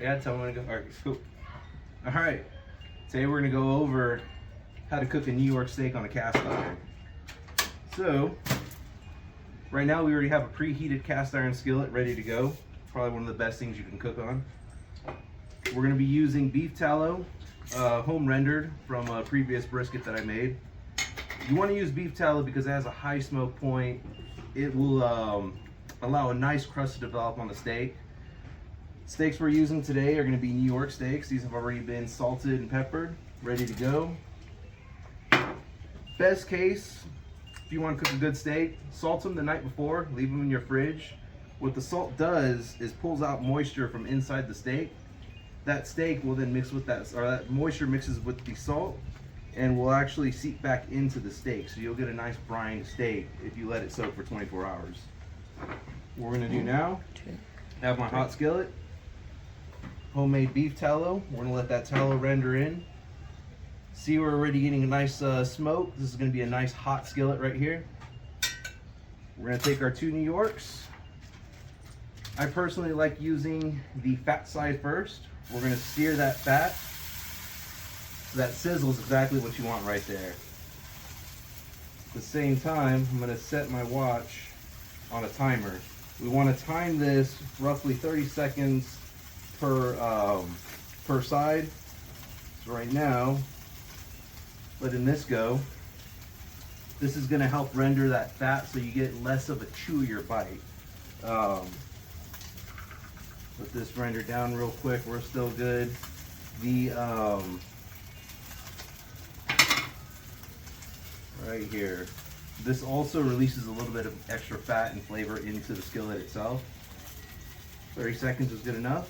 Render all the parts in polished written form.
Yeah, tell me when to go. All right, cool. All right, today we're gonna go over how to cook a New York steak on a cast iron. So, right now we already have a preheated cast iron skillet ready to go. Probably one of the best things you can cook on. We're gonna be using beef tallow, home rendered from a previous brisket that I made. You wanna use beef tallow because it has a high smoke point. It will allow a nice crust to develop on the steak. Steaks we're using today are going to be New York steaks. These have already been salted and peppered, ready to go. Best case, if you want to cook a good steak, salt them the night before, leave them in your fridge. What the salt does is pulls out moisture from inside the steak. That steak will then mix with that, or that moisture mixes with the salt and will actually seep back into the steak. So you'll get a nice brine steak if you let it soak for 24 hours. What we're going to do now, I have my hot skillet. Homemade beef tallow. We're gonna let that tallow render in. See, we're already getting a nice smoke. This is gonna be a nice hot skillet right here. We're gonna take our 2 New Yorks. I personally like using the fat side first. We're gonna sear that fat. So that sizzle is exactly what you want right there. At the same time, I'm gonna set my watch on a timer. We wanna time this roughly 30 seconds per side. So right now, letting this go. This is going to help render that fat so you get less of a chewier bite. Let this render down real quick. We're still good. The right here. This also releases a little bit of extra fat and flavor into the skillet itself. 30 seconds is good enough.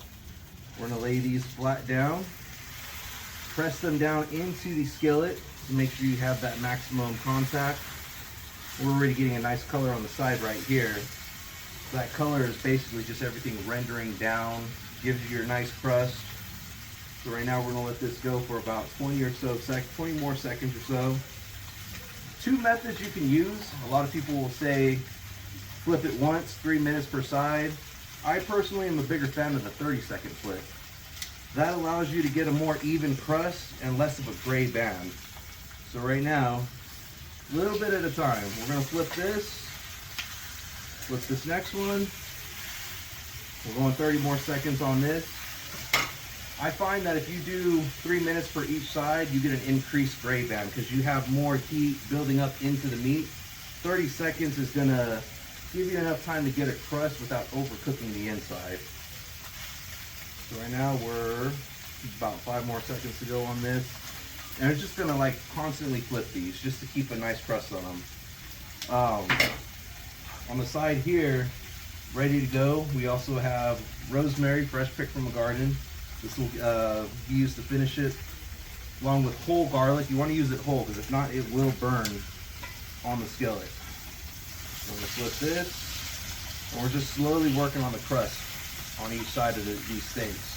We're gonna lay these flat down, press them down into the skillet to make sure you have that maximum contact. We're already getting a nice color on the side right here. That color is basically just everything rendering down, gives you your nice crust. So right now we're gonna let this go for about 20 more seconds or so. 2 methods you can use. A lot of people will say flip it once, 3 minutes per side. I personally am a bigger fan of the 30-second flip. That allows you to get a more even crust and less of a gray band. So right now, a little bit at a time. We're gonna flip this next one. We're going 30 more seconds on this. I find that if you do 3 minutes for each side, you get an increased gray band because you have more heat building up into the meat. 30 seconds is gonna give you enough time to get a crust without overcooking the inside. So right now we're about 5 more seconds to go on this. And I'm just gonna like constantly flip these just to keep a nice crust on them. On the side here, ready to go, we also have rosemary, fresh picked from the garden. This will be used to finish it, along with whole garlic. You wanna use it whole, because if not, it will burn on the skillet. I'm gonna flip this, and we're just slowly working on the crust on each side of these steaks.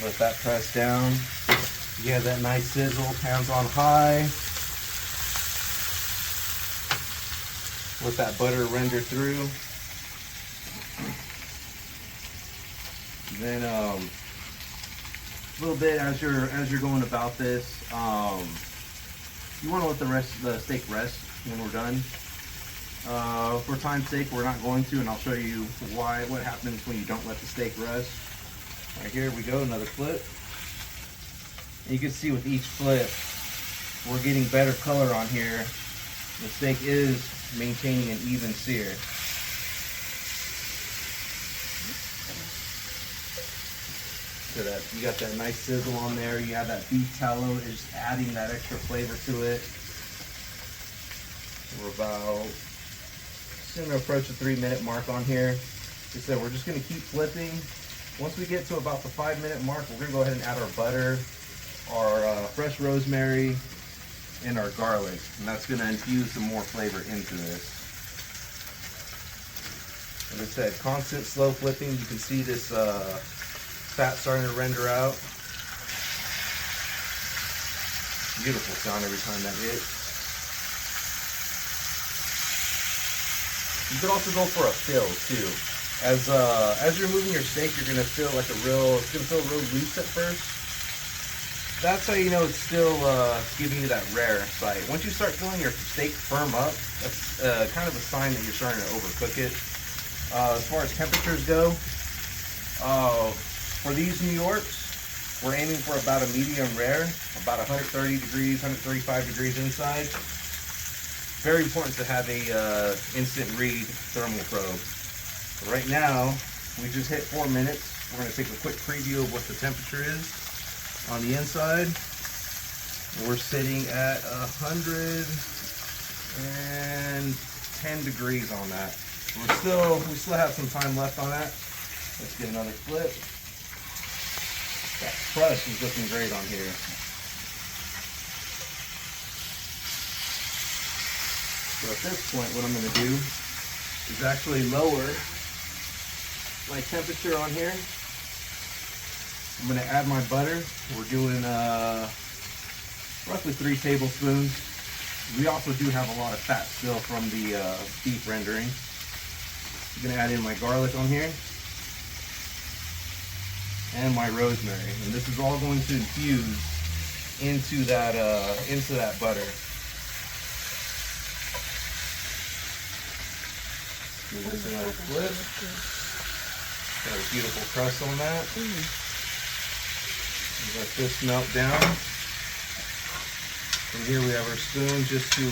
Let that press down. You have that nice sizzle, hands on high. Let that butter render through. And then a little bit as you're going about this. You want to let the steak rest when we're done. For time's sake, we're not going to, and I'll show you what happens when you don't let the steak rest. Right here we go, another flip. And you can see with each flip, we're getting better color on here. The steak is maintaining an even sear. So that you got that nice sizzle on there. You have that beef tallow is adding that extra flavor to it. We're about soon to approach the 3-minute mark on here. Like I said, we're just gonna keep flipping. Once we get to about the 5-minute mark, we're gonna go ahead and add our butter, our fresh rosemary, and our garlic. And that's gonna infuse some more flavor into this. As I said, constant slow flipping. You can see this fat starting to render out. Beautiful sound every time that hits. You could also go for a fill too. As you're moving your steak, you're gonna feel like it's gonna feel real loose at first. That's how you know it's still giving you that rare side. Once you start feeling your steak firm up, that's kind of a sign that you're starting to overcook it. As far as temperatures go, for these New Yorks, we're aiming for about a medium rare, about 130 degrees, 135 degrees inside. Very important to have a instant read thermal probe. Right now, we just hit 4 minutes. We're going to take a quick preview of what the temperature is on the inside. We're sitting at 110 degrees on that. We still have some time left on that. Let's get another flip. That crust is looking great on here. So at this point, what I'm going to do is actually lower my temperature on here. I'm going to add my butter. We're doing roughly 3 tablespoons. We also do have a lot of fat still from the beef rendering. I'm going to add in my garlic on here and my rosemary, and this is all going to infuse into that butter. Give this another flip. Got a beautiful crust on that. Let this melt down. And here we have our spoon just to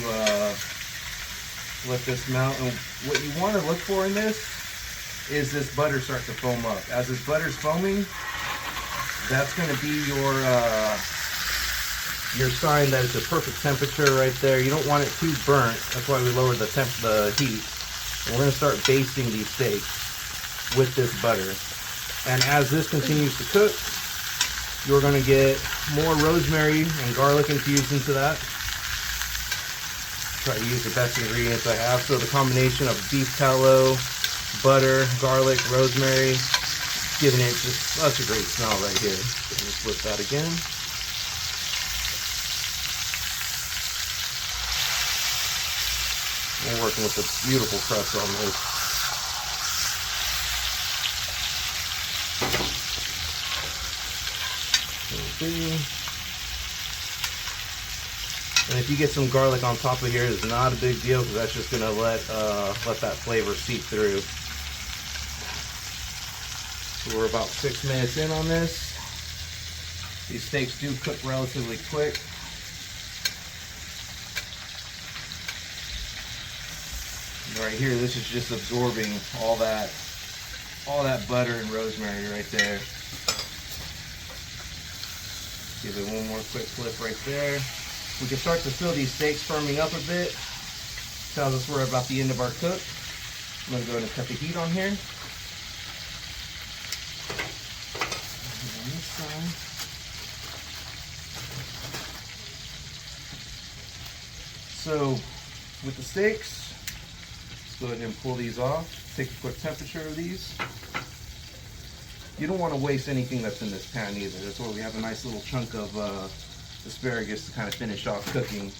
let this melt. And what you want to look for in this is this butter start to foam up. As this butter's foaming, that's going to be your sign that it's a perfect temperature right there. You don't want it too burnt. That's why we lowered the heat. And we're going to start basting these steaks with this butter. And as this continues to cook, you're going to get more rosemary and garlic infused into that. Try to use the best ingredients I have. So the combination of beef tallow, butter, garlic, rosemary, giving it just such a great smell right here. So let's flip that again. We're working with a beautiful crust on this. And if you get some garlic on top of here, it's not a big deal because that's just gonna let that flavor seep through. So we're about 6 minutes in on this. These steaks do cook relatively quick. Right here, this is just absorbing all that butter and rosemary right there. Give it one more quick flip right there. We can start to feel these steaks firming up a bit. Tells us we're about the end of our cook. I'm going to go ahead and cut the heat on here. On this side. So with the steaks, let's go ahead and pull these off. Take a quick temperature of these. You don't want to waste anything that's in this pan either. That's why we have a nice little chunk of asparagus to kind of finish off cooking.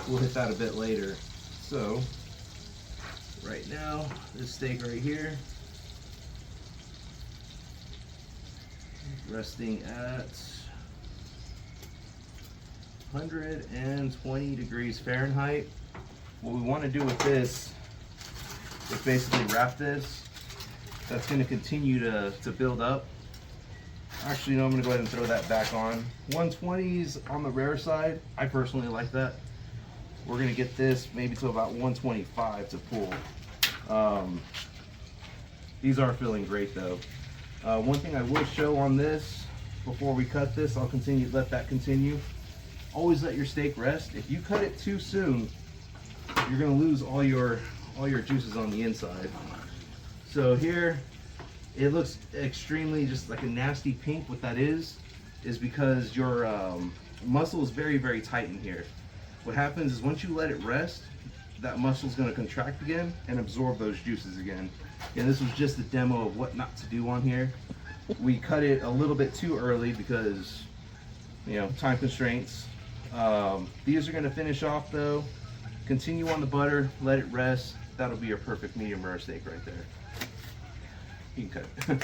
We'll hit that a bit later. So right now, this steak right here, resting at 120 degrees Fahrenheit. What we want to do with this is basically wrap this. That's going to continue to build up. Actually, no, I'm going to go ahead and throw that back on. 120s on the rare side. I personally like that. We're going to get this maybe to about 125 to pull. These are feeling great though. One thing I will show on this before we cut this, I'll let that continue. Always let your steak rest. If you cut it too soon, you're going to lose all your juices on the inside. So here, it looks extremely just like a nasty pink. What that is because your muscle is very, very tight in here. What happens is once you let it rest, that muscle is going to contract again and absorb those juices again. And this was just a demo of what not to do on here. We cut it a little bit too early because, you know, time constraints. These are going to finish off though. Continue on the butter, let it rest. That'll be your perfect medium rare steak right there. You can cut.